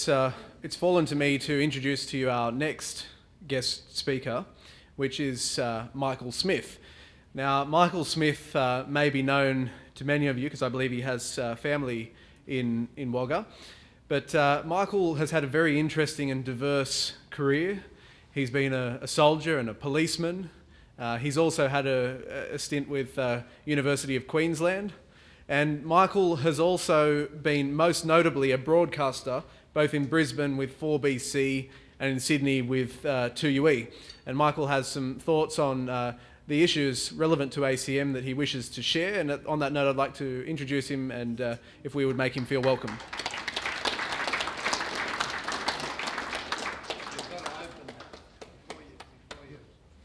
it's fallen to me to introduce to you our next guest speaker, which is Michael Smith. Now, Michael Smith may be known to many of you because I believe he has family in Wagga, but Michael has had a very interesting and diverse career. He's been a soldier and a policeman. He's also had a stint with University of Queensland. And Michael has also been most notably a broadcaster, both in Brisbane with 4BC and in Sydney with 2UE. And Michael has some thoughts on the issues relevant to ACM that he wishes to share. And on that note, I'd like to introduce him and if we would make him feel welcome.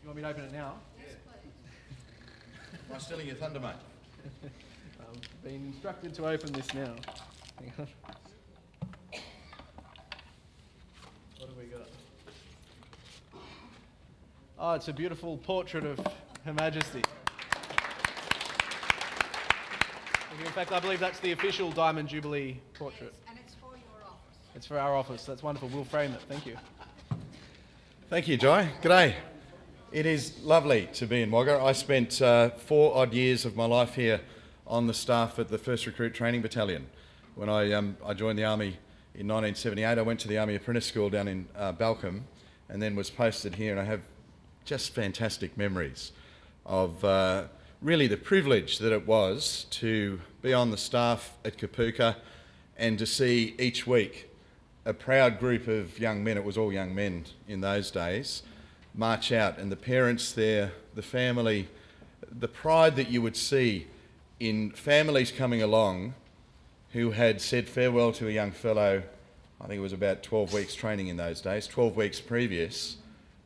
You want me to open it now? Yes, please. Am I stealing your thunder, mate? I've been instructed to open this now. Hang on. What have we got? Oh, it's a beautiful portrait of Her Majesty. In fact, I believe that's the official Diamond Jubilee portrait. Yes, and it's for your office. It's for our office. That's wonderful. We'll frame it. Thank you. Thank you, Jai. G'day. It is lovely to be in Wagga. I spent 4 odd years of my life here on the staff at the 1st Recruit Training Battalion. When I joined the Army in 1978, I went to the Army Apprentice School down in Balcombe and then was posted here, and I have just fantastic memories of really the privilege that it was to be on the staff at Kapooka and to see each week a proud group of young men, it was all young men in those days, march out, and the parents there, the family, the pride that you would see in families coming along who had said farewell to a young fellow, I think it was about 12 weeks training in those days, 12 weeks previous,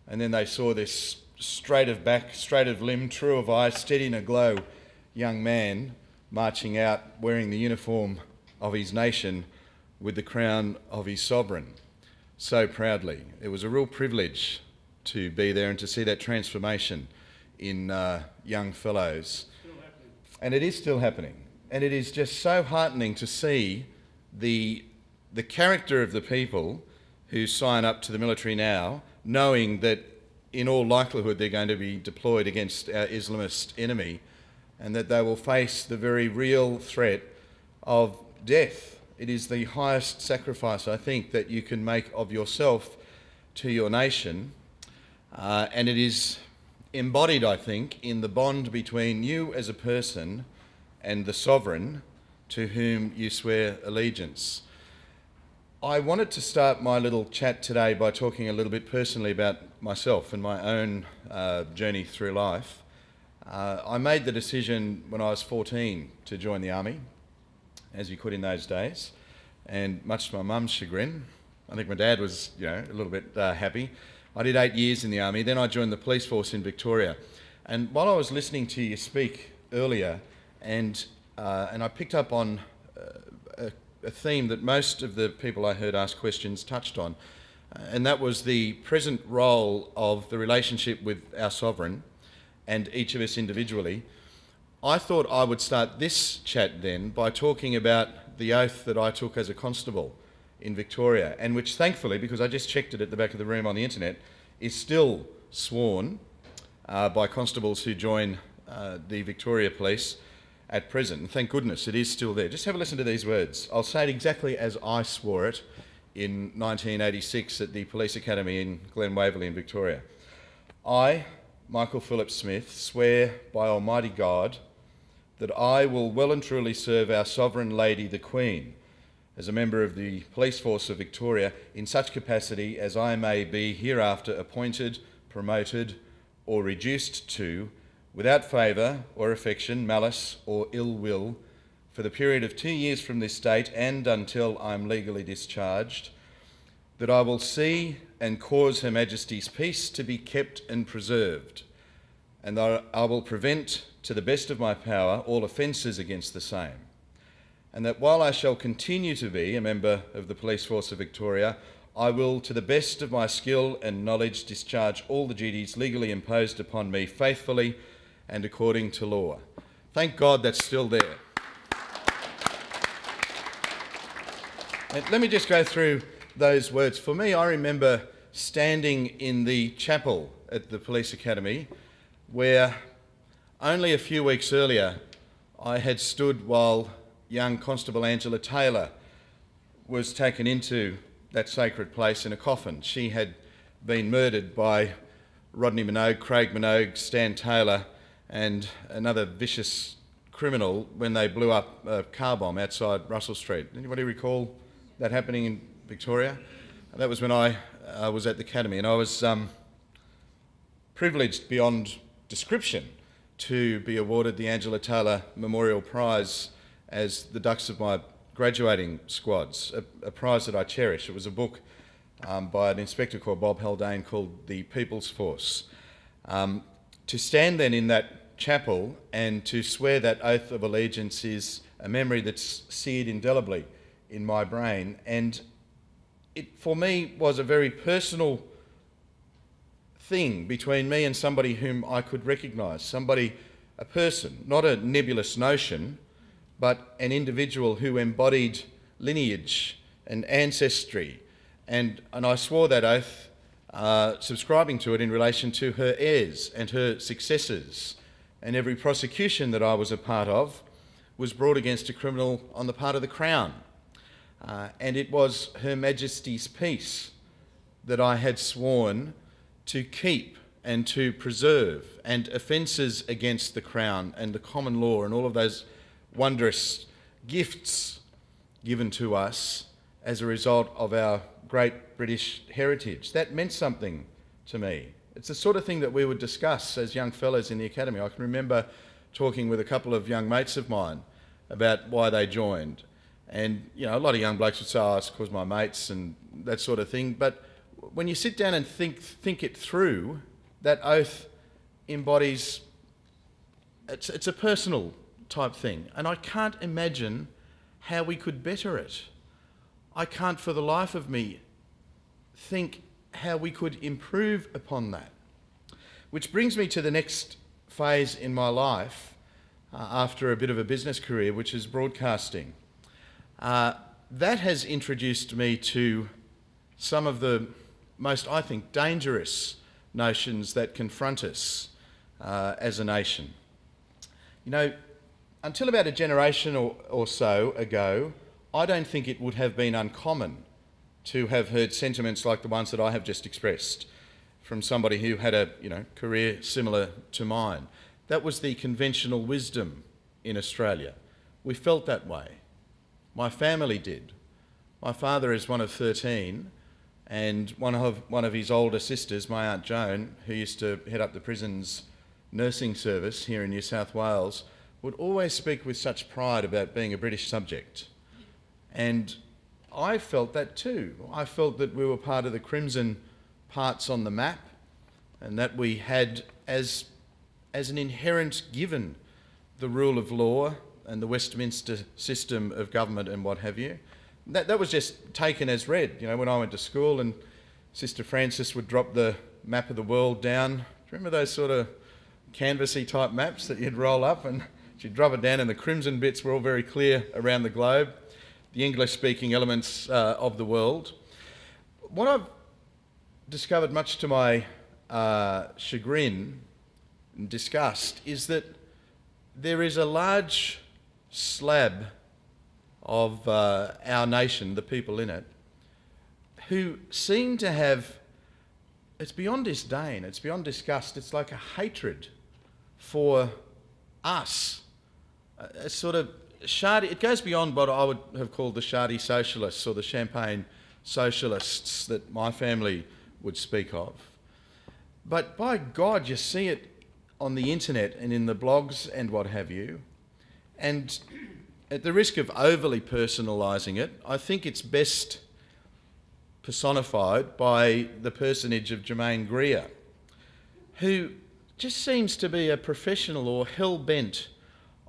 and then they saw this straight of back, straight of limb, true of eye, steady and aglow young man marching out wearing the uniform of his nation with the crown of his sovereign so proudly. It was a real privilege to be there and to see that transformation in young fellows. And it is still happening. And it is just so heartening to see the character of the people who sign up to the military now, knowing that in all likelihood they're going to be deployed against our Islamist enemy and that they will face the very real threat of death. It is the highest sacrifice, I think, that you can make of yourself to your nation. And it is embodied, I think, in the bond between you as a person and the sovereign to whom you swear allegiance. I wanted to start my little chat today by talking a little bit personally about myself and my own journey through life. I made the decision when I was 14 to join the Army, as you could in those days, and much to my mum's chagrin, I think my dad was, a little bit happy. I did 8 years in the Army, then I joined the police force in Victoria. And while I was listening to you speak earlier, and I picked up on a theme that most of the people I heard ask questions touched on, and that was the present role of the relationship with our sovereign and each of us individually. I thought I would start this chat then by talking about the oath that I took as a constable in Victoria, and which thankfully, because I just checked it at the back of the room on the internet, is still sworn by constables who join the Victoria Police at present. And thank goodness it is still there. Just have a listen to these words. I'll say it exactly as I swore it in 1986 at the Police Academy in Glen Waverley in Victoria. I, Michael Philip Smith, swear by Almighty God that I will well and truly serve our Sovereign Lady the Queen as a member of the Police Force of Victoria in such capacity as I may be hereafter appointed, promoted or reduced to, without favour or affection, malice or ill will, for the period of 2 years from this date and until I am legally discharged, that I will see and cause Her Majesty's peace to be kept and preserved, and that I will prevent, to the best of my power, all offences against the same, and that while I shall continue to be a member of the Police Force of Victoria, I will, to the best of my skill and knowledge, discharge all the duties legally imposed upon me faithfully and according to law. Thank God that's still there. And let me just go through those words. For me, I remember standing in the chapel at the police academy where only a few weeks earlier I had stood while young Constable Angela Taylor was taken into that sacred place in a coffin. She had been murdered by Rodney Minogue, Craig Minogue, Stan Taylor and another vicious criminal when they blew up a car bomb outside Russell Street. Anybody recall that happening in Victoria? That was when I was at the academy, and I was privileged beyond description to be awarded the Angela Taylor Memorial Prize as the Dux of my graduating squads, a prize that I cherish. It was a book by an inspector called Bob Haldane called The People's Force. To stand then in that chapel and to swear that oath of allegiance is a memory that's seared indelibly in my brain, and it for me was a very personal thing between me and somebody whom I could recognise, a person, not a nebulous notion, but an individual who embodied lineage and ancestry. And I swore that oath, subscribing to it in relation to her heirs and her successors. And every prosecution that I was a part of was brought against a criminal on the part of the Crown. And it was Her Majesty's peace that I had sworn to keep and to preserve, and offences against the Crown and the common law and all of those wondrous gifts given to us as a result of our great British heritage. That meant something to me. It's the sort of thing that we would discuss as young fellows in the academy. I can remember talking with a couple of young mates of mine about why they joined. And, you know, a lot of young blokes would say, oh, it's because my mates and that sort of thing. But when you sit down and think it through, that oath embodies, it's a personal type thing. And I can't imagine how we could better it. I can't for the life of me think how we could improve upon that. Which brings me to the next phase in my life after a bit of a business career, which is broadcasting. That has introduced me to some of the most, I think, dangerous notions that confront us as a nation. You know, until about a generation or so ago, I don't think it would have been uncommon to have heard sentiments like the ones that I have just expressed from somebody who had a career similar to mine. That was the conventional wisdom in Australia. We felt that way. My family did. My father is one of 13, and one of his older sisters, my Aunt Joan, who used to head up the prison's nursing service here in New South Wales, would always speak with such pride about being a British subject. And I felt that too. I felt that we were part of the crimson parts on the map, and that we had as an inherent given the rule of law and the Westminster system of government and what have you. That was just taken as read. You know, when I went to school and Sister Frances would drop the map of the world down. Do you remember those sort of canvassy type maps that you'd roll up and she'd drop it down and the crimson bits were all very clear around the globe, the English-speaking elements of the world. What I've discovered, much to my chagrin and disgust, is that there is a large slab of our nation, the people in it, who seem to have, it's beyond disdain, it's beyond disgust, it's like a hatred for us. A sort of shardy, it goes beyond what I would have called the shardy socialists or the champagne socialists that my family would speak of. But by God, you see it on the internet and in the blogs and what have you. And at the risk of overly personalising it, I think it's best personified by the personage of Germaine Greer, who just seems to be a professional or hell-bent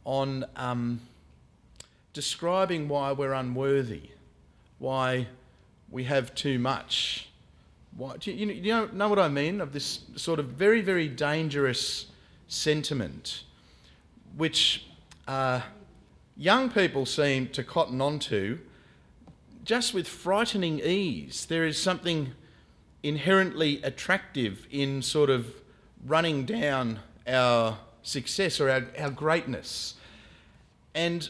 on describing why we're unworthy, why we have too much. Why, do you know what I mean? Of this sort of very, very dangerous sentiment, which young people seem to cotton onto just with frightening ease. There is something inherently attractive in sort of running down our success or our greatness. And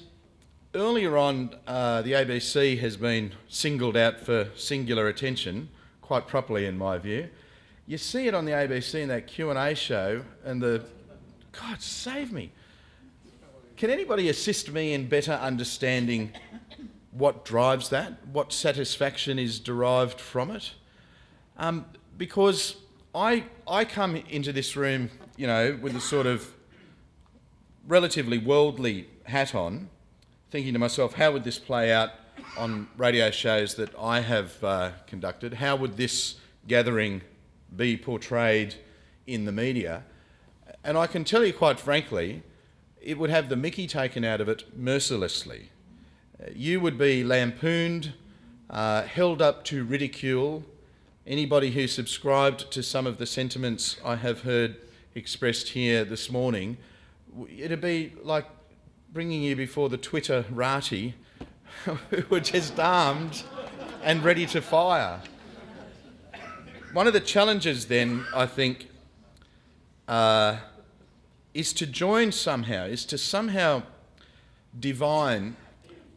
earlier on, the ABC has been singled out for singular attention, quite properly in my view. You see it on the ABC in that Q&A show, and God save me. Can anybody assist me in better understanding what drives that? What satisfaction is derived from it? Because I come into this room, you know, with a sort of relatively worldly hat on, thinking to myself, how would this play out on radio shows that I have conducted? How would this gathering be portrayed in the media? And I can tell you quite frankly, it would have the mickey taken out of it mercilessly. You would be lampooned, held up to ridicule. Anybody who subscribed to some of the sentiments I have heard expressed here this morning, it'd be like bringing you before the Twitterati who were just armed and ready to fire. One of the challenges then, I think, is to join somehow, is to somehow divine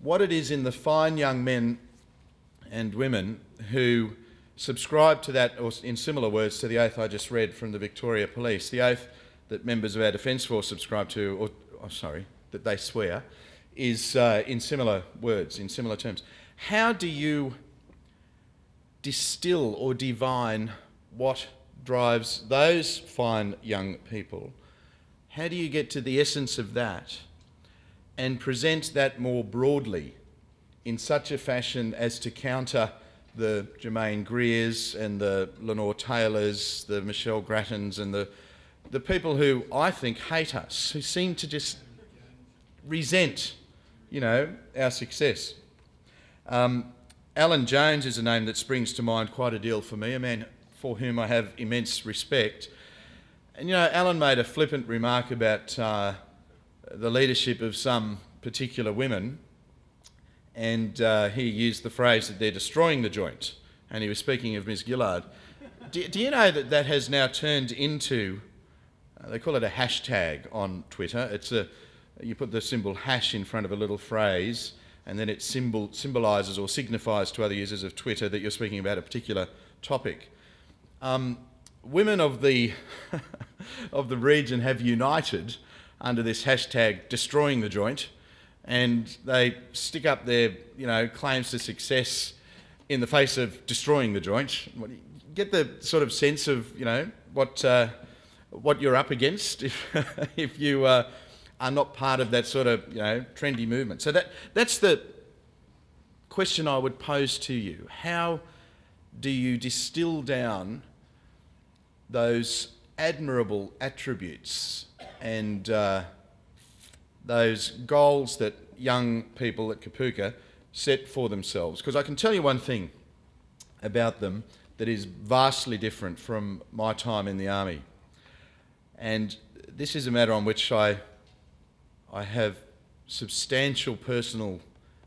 what it is in the fine young men and women who subscribe to that, or in similar words, to the oath I just read from the Victoria Police, the oath that members of our Defence Force subscribe to, that they swear, is in similar words, in similar terms. How do you distill or divine what drives those fine young people? How do you get to the essence of that and present that more broadly in such a fashion as to counter the Jermaine Greers and the Lenore Taylors, the Michelle Grattons and the people who I think hate us, who seem to just resent, you know, our success? Alan Jones is a name that springs to mind quite a deal for me, a man for whom I have immense respect. And, you know, Alan made a flippant remark about the leadership of some particular women, and he used the phrase that they're destroying the joint, and he was speaking of Ms Gillard. Do you know that that has now turned into, they call it a hashtag on Twitter. It's you put the symbol hash in front of a little phrase, and then it symbolises or signifies to other users of Twitter that you're speaking about a particular topic. Women of the of the region have united under this hashtag destroying the joint, and they stick up their, you know, claims to success in the face of destroying the joint. Get the sort of sense of, you know, what you're up against if you are not part of that sort of, you know, trendy movement. So that's the question I would pose to you. How do you distill down those admirable attributes and those goals that young people at Kapooka set for themselves? Because I can tell you one thing about them that is vastly different from my time in the army. And this is a matter on which I have substantial personal,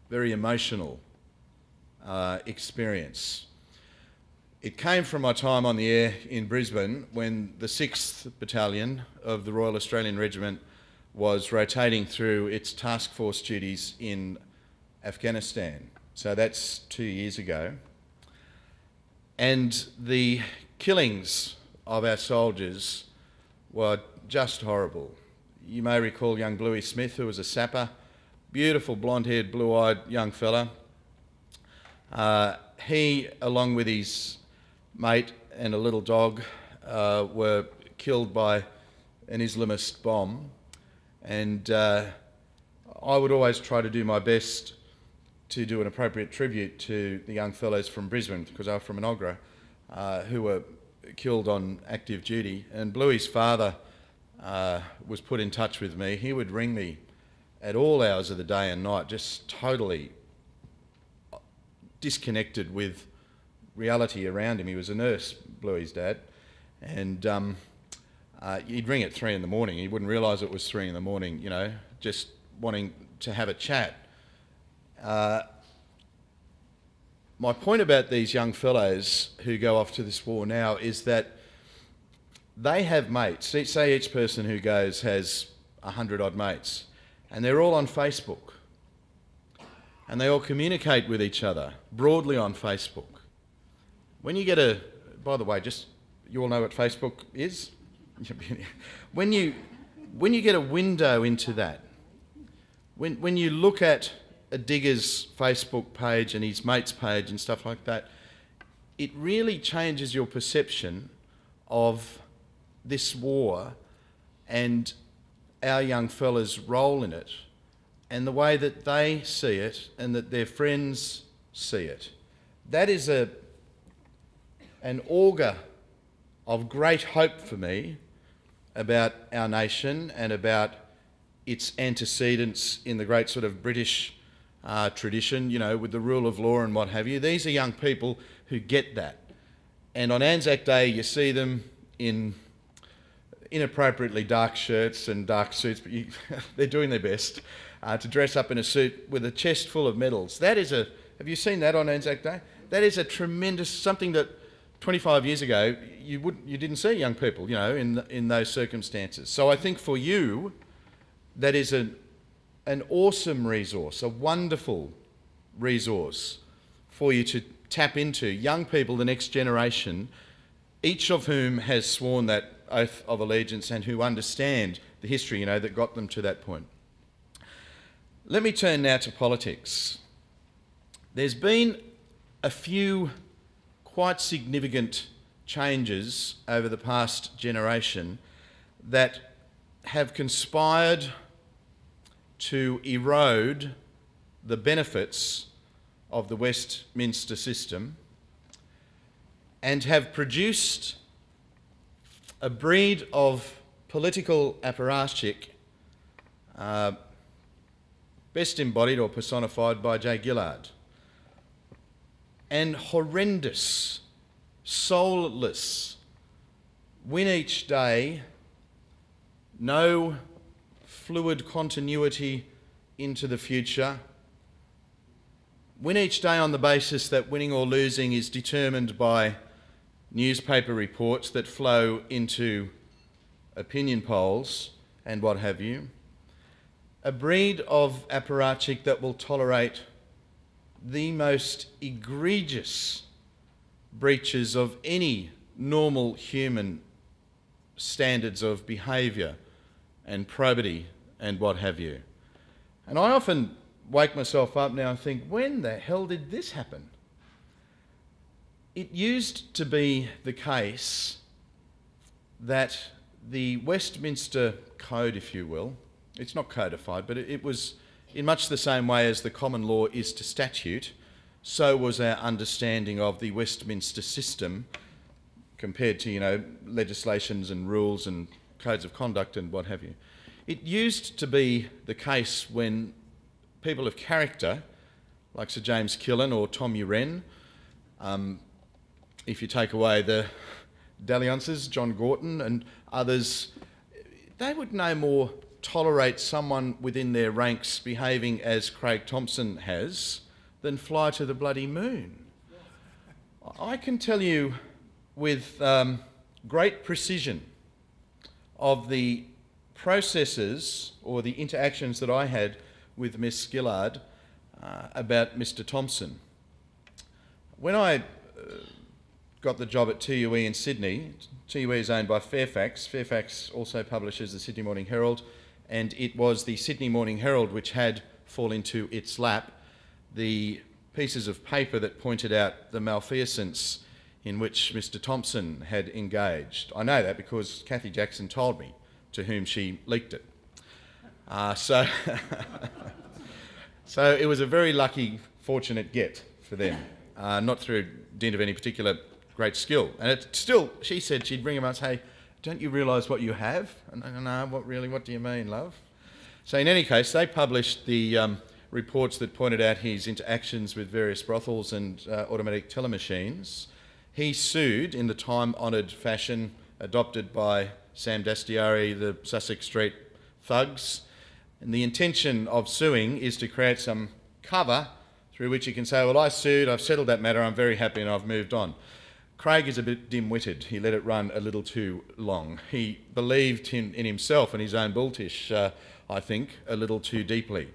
very emotional experience. It came from my time on the air in Brisbane when the 6th Battalion of the Royal Australian Regiment was rotating through its task force duties in Afghanistan. So that's 2 years ago. And the killings of our soldiers were just horrible. You may recall young Bluey Smith, who was a sapper, beautiful blonde-haired, blue-eyed young fella. He, along with his mate and a little dog, were killed by an Islamist bomb. And I would always try to do my best to do an appropriate tribute to the young fellows from Brisbane, because they were from Enoggera, who were killed on active duty. And Bluey's father was put in touch with me. He would ring me at all hours of the day and night, just totally disconnected with reality around him. He was a nurse, Bluey's dad, and he'd ring at 3 in the morning. He wouldn't realise it was 3 in the morning, you know, just wanting to have a chat. my point about these young fellows who go off to this war now is that they have mates. Say each person who goes has 100 odd mates, and they're all on Facebook. And they all communicate with each other broadly on Facebook. When you get by the way, you all know what Facebook is? When you get a window into that, when you look at a digger's Facebook page and his mate's page and stuff like that, it really changes your perception of this war and our young fellas' role in it and the way that they see it and that their friends see it. That is an augur of great hope for me about our nation and about its antecedents in the great sort of British tradition, you know, with the rule of law and what have you. These are young people who get that. And on Anzac Day, you see them in inappropriately dark shirts and dark suits, but they're doing their best to dress up in a suit with a chest full of medals. That is have you seen that on Anzac Day? That is a tremendous, something that 25 years ago you didn't see young people, you know, in those circumstances. So I think for you, that is an awesome resource, a wonderful resource for you to tap into. Young people, the next generation, each of whom has sworn that oath of allegiance and who understand the history, you know, that got them to that point. Let me turn now to politics. There's been a few quite significant changes over the past generation that have conspired to erode the benefits of the Westminster system and have produced a breed of political apparatchik best embodied or personified by Jay Gillard, and horrendous, soulless, win each day, no fluid continuity into the future, win each day on the basis that winning or losing is determined by newspaper reports that flow into opinion polls and what have you. A breed of apparatchik that will tolerate the most egregious breaches of any normal human standards of behaviour and probity and what have you. And I often wake myself up now and think, when the hell did this happen? It used to be the case that the Westminster Code, if you will, it's not codified, but it was in much the same way as the common law is to statute, so was our understanding of the Westminster system compared to, you know, legislations and rules and codes of conduct and what have you. It used to be the case when people of character, like Sir James Killen or Tom Uren, if you take away the dalliances, John Gorton and others, they would no more tolerate someone within their ranks behaving as Craig Thompson has than fly to the bloody moon. I can tell you with great precision of the processes or the interactions that I had with Miss Gillard about Mr. Thompson. When I got the job at TUE in Sydney, TUE is owned by Fairfax. Fairfax also publishes the Sydney Morning Herald, and it was the Sydney Morning Herald which had fall into its lap the pieces of paper that pointed out the malfeasance in which Mr. Thompson had engaged. I know that because Kathy Jackson told me to whom she leaked it. So it was a very lucky, fortunate get for them, not through dint of any particular great skill. And it still, she said she'd ring him up and say, "Don't you realise what you have?" And I go, "No, what do you mean, love?" So in any case, they published the reports that pointed out his interactions with various brothels and automatic telemachines. He sued in the time-honoured fashion adopted by Sam Dastiari, the Sussex Street thugs. And the intention of suing is to create some cover through which you can say, well, I sued, I've settled that matter, I'm very happy and I've moved on. Craig is a bit dim-witted. He let it run a little too long. He believed in himself and his own bulltish, I think, a little too deeply.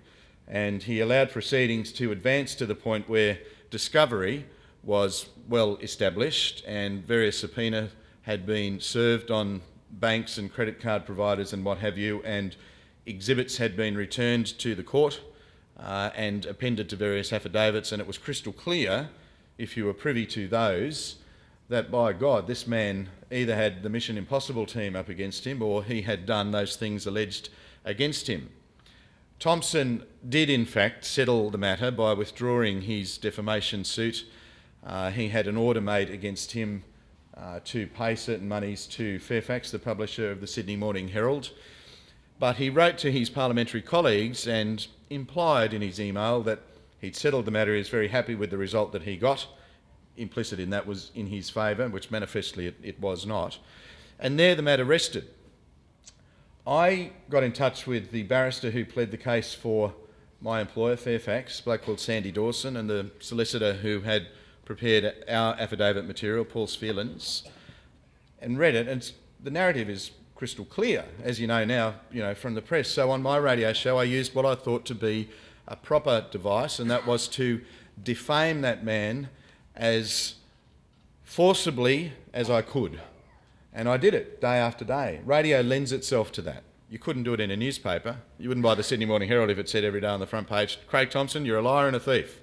And he allowed proceedings to advance to the point where discovery was well established and various subpoenas had been served on banks and credit card providers and what have you, and exhibits had been returned to the court and appended to various affidavits, and it was crystal clear, if you were privy to those, that by God, this man either had the Mission Impossible team up against him or he had done those things alleged against him. Thompson did in fact settle the matter by withdrawing his defamation suit. He had an order made against him to pay certain monies to Fairfax, the publisher of the Sydney Morning Herald. But he wrote to his parliamentary colleagues and implied in his email that he'd settled the matter. He was very happy with the result that he got. Implicit in that was in his favour, which manifestly it was not. And there the matter rested. I got in touch with the barrister who pled the case for my employer, Fairfax, a bloke called Sandy Dawson, and the solicitor who had prepared our affidavit material, Paul Sphelins, and read it, and the narrative is crystal clear, as you know now, from the press. So on my radio show, I used what I thought to be a proper device, and that was to defame that man as forcibly as I could. And I did it day after day. Radio lends itself to that. You couldn't do it in a newspaper. You wouldn't buy the Sydney Morning Herald if it said every day on the front page, Craig Thompson, you're a liar and a thief.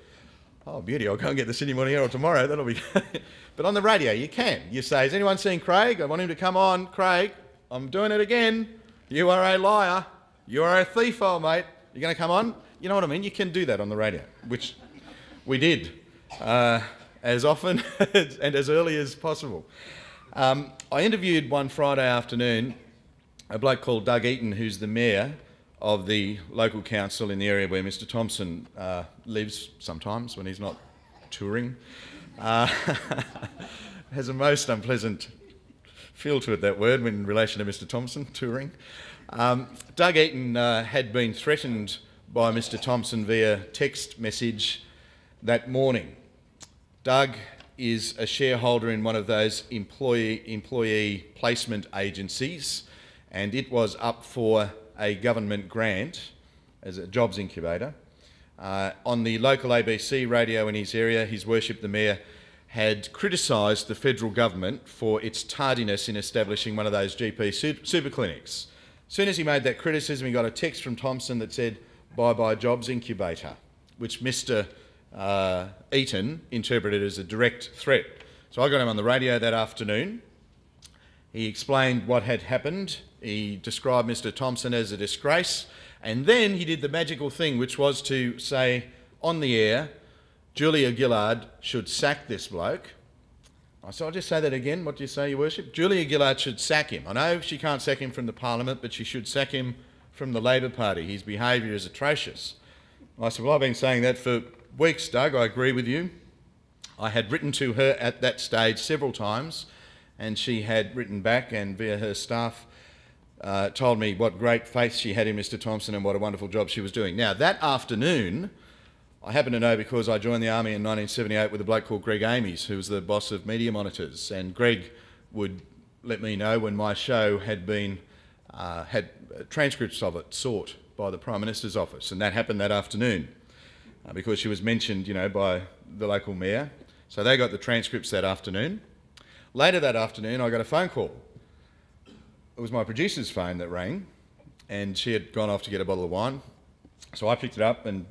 Oh, beauty, I'll go and get the Sydney Morning Herald tomorrow, that'll be good. But on the radio, you can. You say, has anyone seen Craig? I want him to come on. Craig, I'm doing it again. You are a liar. You are a thief, old mate. You're going to come on? You know what I mean? You can do that on the radio, which we did. As often and as early as possible. I interviewed one Friday afternoon a bloke called Doug Eaton, who's the mayor of the local council in the area where Mr Thompson lives sometimes when he's not touring. Has a most unpleasant feel to it, that word, in relation to Mr Thompson, touring. Doug Eaton had been threatened by Mr Thompson via text message that morning. Doug is a shareholder in one of those employee placement agencies, and it was up for a government grant as a jobs incubator. On the local ABC radio in his area, His Worship the Mayor had criticised the federal government for its tardiness in establishing one of those GP super clinics. As soon as he made that criticism, he got a text from Thompson that said, bye-bye jobs incubator, which Mr Eaton interpreted as a direct threat. So I got him on the radio that afternoon. He explained what had happened. He described Mr Thompson as a disgrace, and then he did the magical thing, which was to say on the air, Julia Gillard should sack this bloke. I said, I'll just say that again. What do you say, Your Worship? Julia Gillard should sack him. I know she can't sack him from the Parliament, but she should sack him from the Labor Party. His behaviour is atrocious. I said, well, I've been saying that for weeks, Doug. I agree with you. I had written to her at that stage several times, and she had written back and via her staff told me what great faith she had in Mr Thompson and what a wonderful job she was doing. Now, that afternoon, I happen to know because I joined the Army in 1978 with a bloke called Greg Amies, who was the boss of media monitors, and Greg would let me know when my show had been had transcripts of it sought by the Prime Minister's office, and that happened that afternoon because she was mentioned, by the local mayor. So they got the transcripts that afternoon. Later that afternoon, I got a phone call. It was my producer's phone that rang, and she had gone off to get a bottle of wine. So I picked it up, and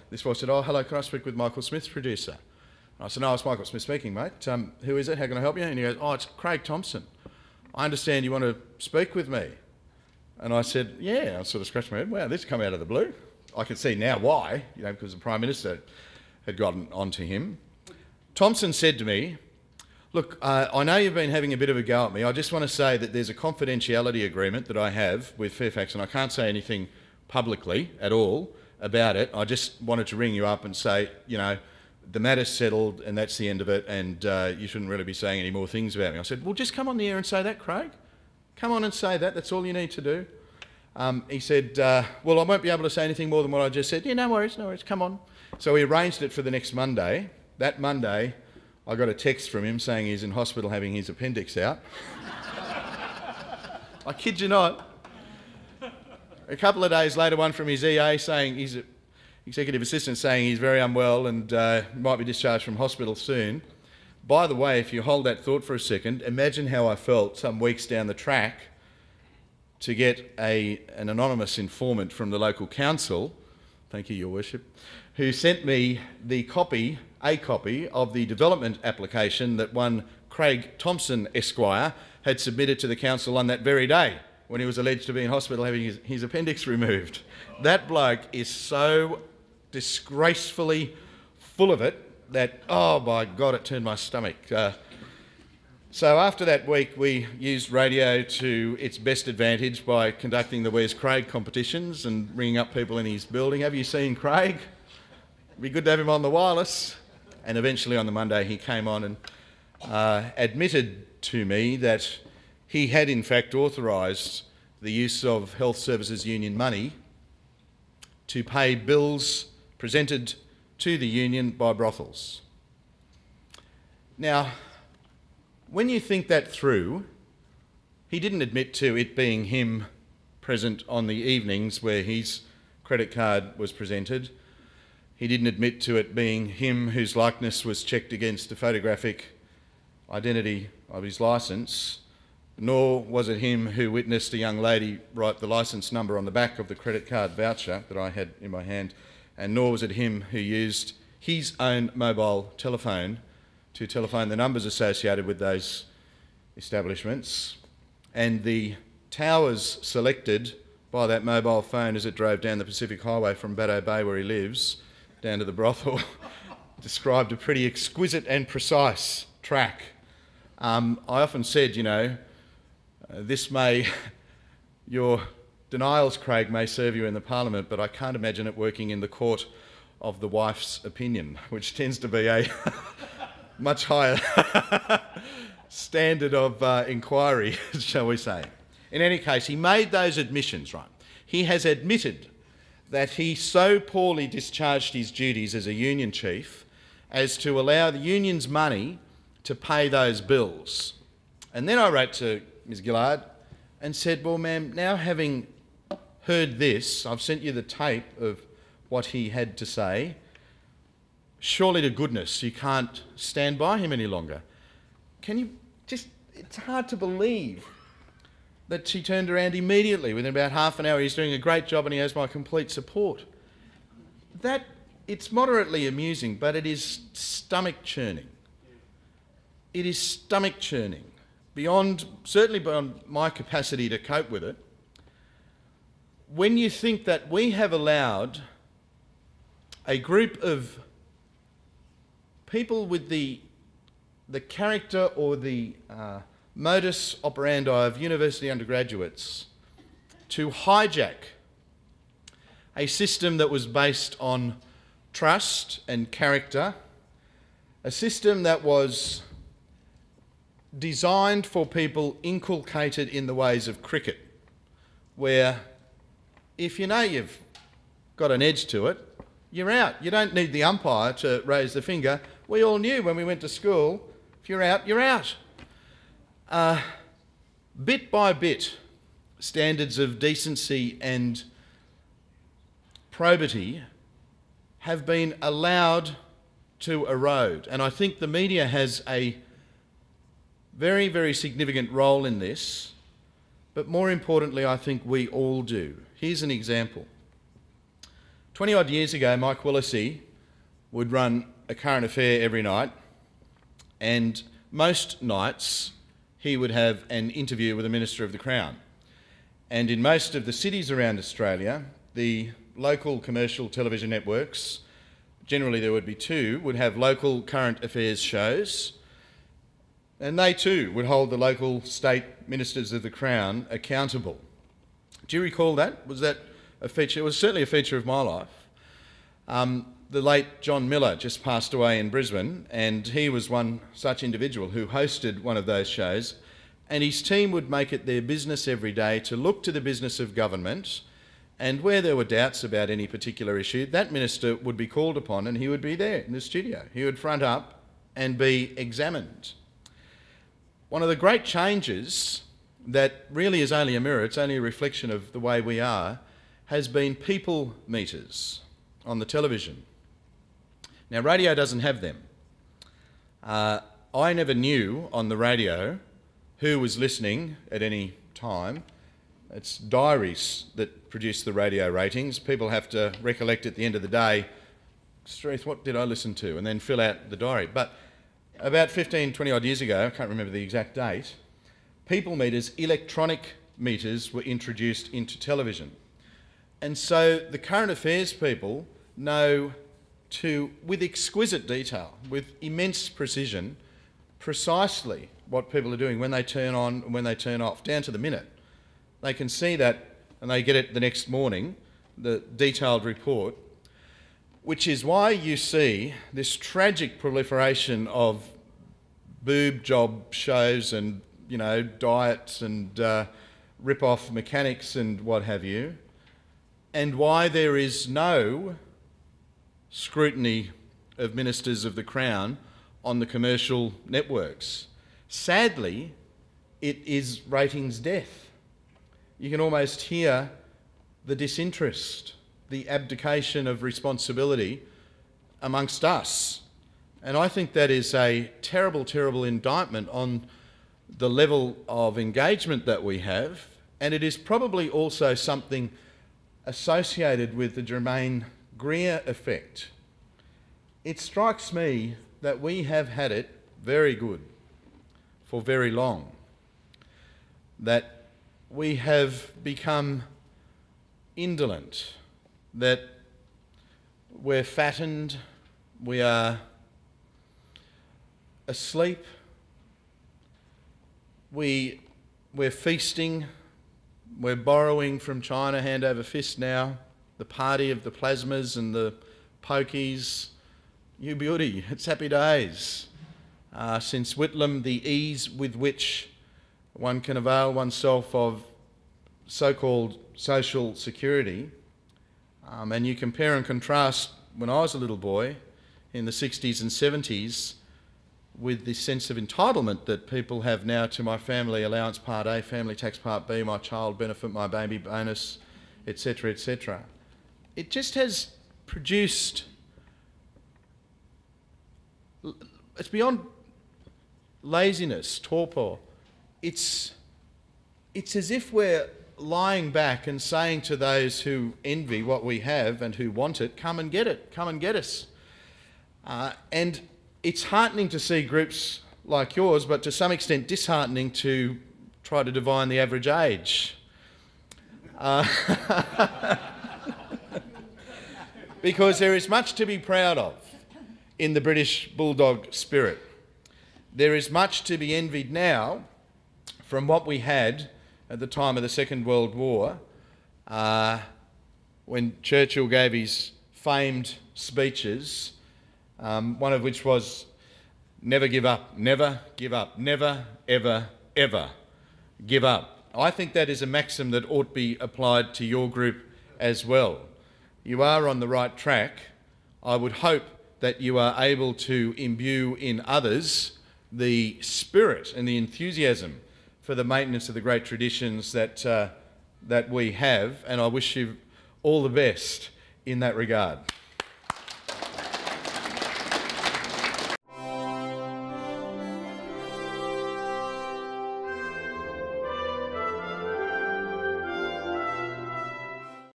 this voice said, oh, hello, can I speak with Michael Smith, producer? And I said, no, it's Michael Smith speaking, mate. Who is it? How can I help you? And he goes, oh, it's Craig Thompson. I understand you want to speak with me. And I said, yeah. I sort of scratched my head. Wow, this come out of the blue. I can see now why, because the Prime Minister had gotten onto him. Thompson said to me, look, I know you've been having a bit of a go at me. I just want to say that there's a confidentiality agreement that I have with Fairfax, and I can't say anything publicly at all about it. I just wanted to ring you up and say, the matter's settled and that's the end of it, and you shouldn't really be saying any more things about me. I said, well, just come on the air and say that, Craig. Come on and say that. That's all you need to do. He said, well, I won't be able to say anything more than what I just said. Yeah, no worries, come on. So we arranged it for the next Monday. That Monday, I got a text from him saying he's in hospital having his appendix out. I kid you not. A couple of days later, one from his EA saying his executive assistant saying he's very unwell and might be discharged from hospital soon. By the way, if you hold that thought for a second, imagine how I felt some weeks down the track to get an anonymous informant from the local council, thank you, Your Worship, who sent me a copy of the development application that one Craig Thompson Esquire had submitted to the council on that very day when he was alleged to be in hospital having his appendix removed. That bloke is so disgracefully full of it that, oh my God, it turned my stomach. So after that week, we used radio to its best advantage by conducting the Where's Craig competitions and ringing up people in his building. Have you seen Craig? It'd be good to have him on the wireless. And eventually on the Monday, he came on and admitted to me that he had in fact authorised the use of Health Services Union money to pay bills presented to the union by brothels. Now, when you think that through, he didn't admit to it being him present on the evenings where his credit card was presented. He didn't admit to it being him whose likeness was checked against the photographic identity of his licence, nor was it him who witnessed a young lady write the licence number on the back of the credit card voucher that I had in my hand, and nor was it him who used his own mobile telephone to telephone the numbers associated with those establishments, and the towers selected by that mobile phone as it drove down the Pacific Highway from Baddo Bay, where he lives, down to the brothel, described a pretty exquisite and precise track. I often said, you know, your denials, Craig, may serve you in the Parliament, but I can't imagine it working in the court of the wife's opinion, which tends to be a much higher standard of inquiry, shall we say. In any case, he made those admissions, right? He has admitted that he so poorly discharged his duties as a union chief as to allow the union's money to pay those bills. And then I wrote to Ms Gillard and said, well, ma'am, now having heard this, I've sent you the tape of what he had to say. Surely to goodness you can't stand by him any longer. Can you just, it's hard to believe that she turned around immediately within about half an hour. He's doing a great job and he has my complete support. It's moderately amusing, but it is stomach churning. It is stomach churning, certainly beyond my capacity to cope with it. When you think that we have allowed a group of people with the character or the modus operandi of university undergraduates to hijack a system that was based on trust and character, a system that was designed for people inculcated in the ways of cricket, where if you know you've got an edge to it, you're out. You don't need the umpire to raise the finger. We all knew when we went to school, if you're out, you're out. Bit by bit, standards of decency and probity have been allowed to erode. And I think the media has a very, very significant role in this, but more importantly, I think we all do. Here's an example. 20-odd years ago, Mike Willesee would run a current affair every night, and most nights he would have an interview with a Minister of the Crown. And in most of the cities around Australia, the local commercial television networks, generally there would be two, would have local current affairs shows, and they too would hold the local state ministers of the Crown accountable. Do you recall that? Was that a feature? It was certainly a feature of my life. The late John Miller just passed away in Brisbane, and he was one such individual who hosted one of those shows, and his team would make it their business every day to look to the business of government And where there were doubts about any particular issue, that minister would be called upon and he would be there in the studio. He would front up and be examined. One of the great changes that really is only a mirror, it's only a reflection of the way we are, has been people meters on the television. Now, radio doesn't have them. I never knew on the radio who was listening at any time. It's diaries that produce the radio ratings. People have to recollect at the end of the day, Streeth, what did I listen to? And then fill out the diary. But about 15, 20 odd years ago, I can't remember the exact date, people meters, electronic meters, were introduced into television. And so the current affairs people know with exquisite detail, with immense precision, precisely what people are doing when they turn on and when they turn off, down to the minute. They can see that and they get it the next morning, the detailed report, which is why you see this tragic proliferation of boob job shows and, you know, diets and rip-off mechanics and what have you, and why there is no scrutiny of ministers of the Crown on the commercial networks. Sadly, it is ratings death. You can almost hear the disinterest, the abdication of responsibility amongst us. And I think that is a terrible, terrible indictment on the level of engagement that we have, and it is probably also something associated with the Germaine Greer effect. It strikes me that we have had it very good for very long, that we have become indolent, that we're fattened, we are asleep, we're feasting, we're borrowing from China hand over fist now, the party of the plasmas and the pokies. You beauty, it's happy days. Since Whitlam, the ease with which one can avail oneself of so-called social security, and you compare and contrast when I was a little boy in the 60s and 70s with the sense of entitlement that people have now to my family allowance Part A, family tax Part B, my child benefit, my baby bonus, etc., etc. It just has produced, it's beyond laziness, torpor. It's as if we're lying back and saying to those who envy what we have and who want it, come and get it, come and get us. And it's heartening to see groups like yours, but to some extent disheartening to try to divine the average age. Because there is much to be proud of in the British bulldog spirit. There is much to be envied now from what we had at the time of the Second World War, when Churchill gave his famed speeches, one of which was, never give up, never give up, never, ever, ever give up. I think that is a maxim that ought to be applied to your group as well. You are on the right track. I would hope that you are able to imbue in others the spirit and the enthusiasm for the maintenance of the great traditions that we have, and I wish you all the best in that regard.